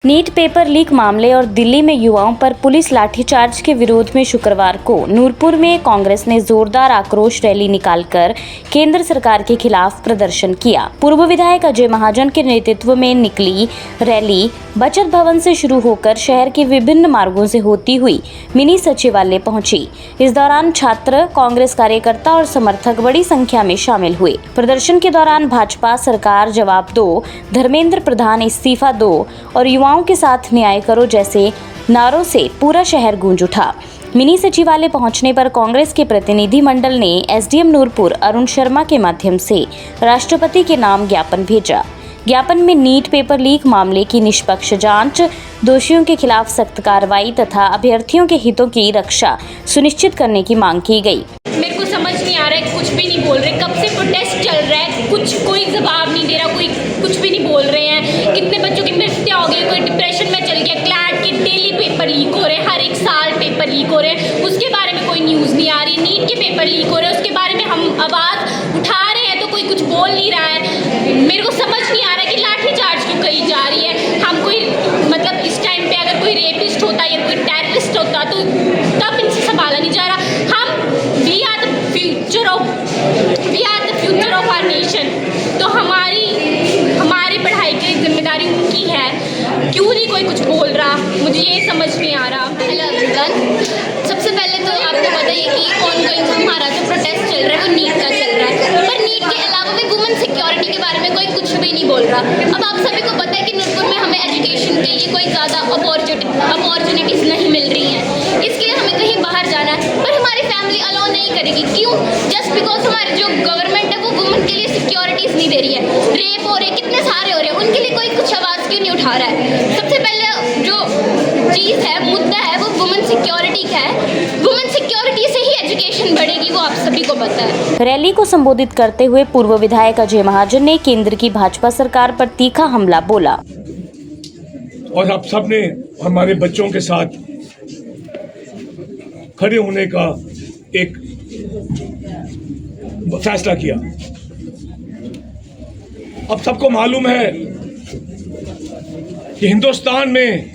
NEET paper leak मामले और दिल्ली में युवाओं पर पुलिस लाठीचार्ज के विरोध में शुक्रवार को नूरपुर में कांग्रेस ने जोरदार आक्रोश रैली निकालकर केंद्र सरकार के खिलाफ प्रदर्शन किया। पूर्व विधायक अजय महाजन के नेतृत्व में निकली रैली बचत भवन से शुरू होकर शहर के विभिन्न मार्गों से होती हुई मिनी सचिवालय पहुंची। इस दौरान छात्र, कांग्रेस कार्यकर्ता और समर्थक बड़ी संख्या में शामिल हुए। प्रदर्शन के दौरान भाजपा सरकार जवाब दो, धर्मेंद्र प्रधान इस्तीफा दो और युवाओं के साथ न्याय करो जैसे नारों से पूरा शहर गूंज उठा। मिनी सचिवालय पहुंचने पर कांग्रेस के प्रतिनिधि मंडल ने एसडीएम नूरपुर अरुण शर्मा के माध्यम से राष्ट्रपति के नाम ज्ञापन भेजा। ज्ञापन में नीट पेपर लीक मामले की निष्पक्ष जांच, दोषियों के खिलाफ सख्त कार्रवाई तथा अभ्यर्थियों के हितों की रक्षा सुनिश्चित करने की मांग की गई। मेरे को समझ नहीं आ रहा है, कुछ भी नहीं बोल रहे। कब से प्रोटेस्ट चल रहा है, कोई जवाब नहीं दे रहा, कोई कुछ भी नहीं बोल रहे हैं। कितने बच्चों की मृत्यु हो गई, कोई डिप्रेशन में चल गया। क्लैट के डेली पेपर लीक हो रहे हैं, हर एक साल पेपर लीक हो रहे हैं, उसके बारे में कोई न्यूज़ नहीं आ रही। नीट के पेपर लीक हो रहे हैं, उसके बारे में हम आवाज़ उठा रहे हैं तो कोई कुछ बोल नहीं रहा है। मेरे को समझ नहीं आ रहा है कि लाठीचार्ज क्यों करी जा रही है। हम कोई मतलब इस टाइम पे अगर कोई रेपिस्ट होता या कोई टेररिस्ट होता तो तब इनसे संभाला नहीं जा रहा। हम we are the future of our nation. तो हमारी पढ़ाई की जिम्मेदारी उनकी है, क्यों नहीं कोई कुछ बोल रहा, मुझे ये समझ नहीं आ रहा। हेलो एवरीवन, सबसे पहले तो आपको बताइए कि ऑनगोइंग हमारा जो प्रोटेस्ट चल रहा है वो नीट का चल रहा है, पर नीट के अलावा भी वुमेन सिक्योरिटी के बारे में कोई कुछ भी नहीं बोल रहा। अब आप सभी को पता है कि नूरपुर में हमें एजुकेशन के लिए कोई ज़्यादा अपॉर्चुनिटीज़ नहीं मिल रही हैं, इसलिए हमें कहीं बाहर जाना है, पर हमारी फैमिली अलाउ नहीं करेगी। क्यों? जस्ट बिकॉज हमारी जो गवर्नमेंट है वो वुमेन के लिए सिक्योरिटीज़ नहीं दे रही है। रेप हो रहे, कितने सारे हो रहे हैं, उनके लिए कोई कुछ आवाज़ क्यों नहीं उठा रहा है? सबसे पहले जो चीज़ है, मुद्दा है, वो वुमेन सिक्योरिटी का है। वुमेन सिक्योरिटी से ही एजुकेशन बढ़ेगी, वो आप सभी को पता है। रैली को संबोधित करते हुए पूर्व विधायक अजय महाजन ने केंद्र की भाजपा सरकार पर तीखा हमला बोला। और आप सब ने हमारे बच्चों के साथ खड़े होने का एक फैसला किया। अब सबको मालूम है कि हिंदुस्तान में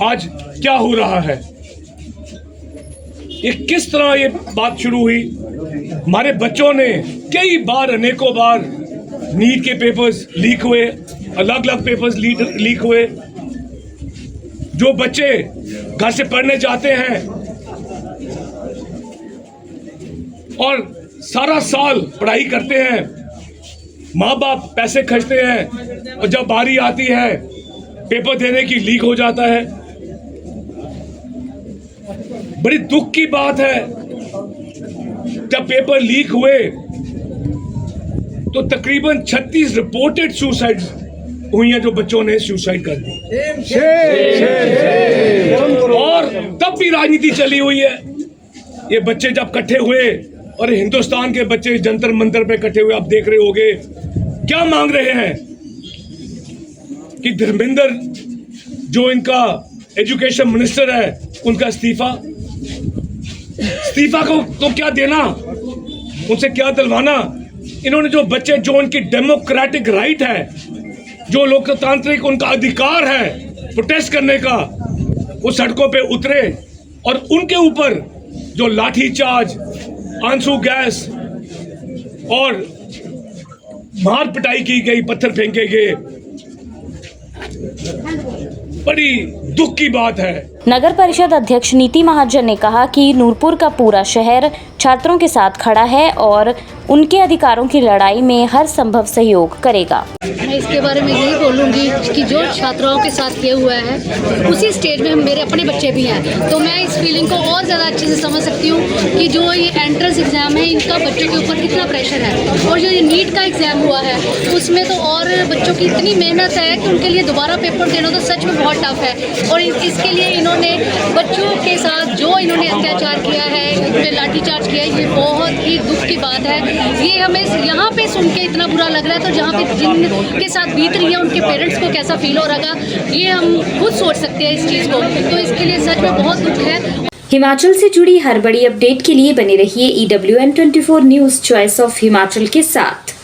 आज क्या हो रहा है, ये किस तरह ये बात शुरू हुई। हमारे बच्चों ने कई बार, अनेकों बार नीट के पेपर्स लीक हुए, अलग अलग पेपर्स लीक हुए। जो बच्चे घर से पढ़ने जाते हैं और सारा साल पढ़ाई करते हैं, माँ बाप पैसे खर्चते हैं और जब बारी आती है पेपर देने की, लीक हो जाता है। बड़ी दुख की बात है, जब पेपर लीक हुए तो तकरीबन 36 रिपोर्टेड सुसाइड हुई हैं, जो बच्चों ने सुसाइड कर दी। और तब भी राजनीति चली हुई है। ये बच्चे जब इकट्ठे हुए, और हिंदुस्तान के बच्चे जंतर मंतर पे इकट्ठे हुए, आप देख रहे होंगे क्या मांग रहे हैं कि धर्मेंद्र, जो इनका एजुकेशन मिनिस्टर है, उनका इस्तीफा को तो क्या देना, उनसे क्या दिलवाना। इन्होंने जो बच्चे, जो उनकी डेमोक्रेटिक राइट है, जो लोकतांत्रिक उनका अधिकार है प्रोटेस्ट करने का, वो सड़कों पे उतरे और उनके ऊपर जो लाठीचार्ज, आंसू गैस और मार पिटाई की गई, पत्थर फेंके गए, बड़ी दुख की बात है। नगर परिषद अध्यक्ष नीति महाजन ने कहा कि नूरपुर का पूरा शहर छात्रों के साथ खड़ा है और उनके अधिकारों की लड़ाई में हर संभव सहयोग करेगा। मैं इसके बारे में यही बोलूँगी कि जो छात्राओं के साथ किया हुआ है, उसी स्टेज में मेरे अपने बच्चे भी हैं, तो मैं इस फीलिंग को और ज़्यादा अच्छे से समझ सकती हूँ कि जो ये एंट्रेंस एग्ज़ाम है, इनका बच्चों के ऊपर कितना प्रेशर है। और जो ये नीट का एग्ज़ाम हुआ है, उसमें तो और बच्चों की इतनी मेहनत है कि उनके लिए दोबारा पेपर देना तो सच में बहुत टफ है। और इसके लिए इन्होंने बच्चों के साथ जो इन्होंने अत्याचार किया है, उन पर लाठीचार्ज किया है, ये बहुत ही दुख की बात है। ये हमें यहाँ पे सुन के इतना बुरा लग रहा है, तो जहाँ पे जिनके साथ बीत रही है उनके पेरेंट्स को कैसा फील हो रहा है, ये हम खुद सोच सकते हैं इस चीज़ को। तो इसके लिए सच में बहुत दुख है। हिमाचल से जुड़ी हर बड़ी अपडेट के लिए बने रहिए EWN24 news choice of Himachal के साथ।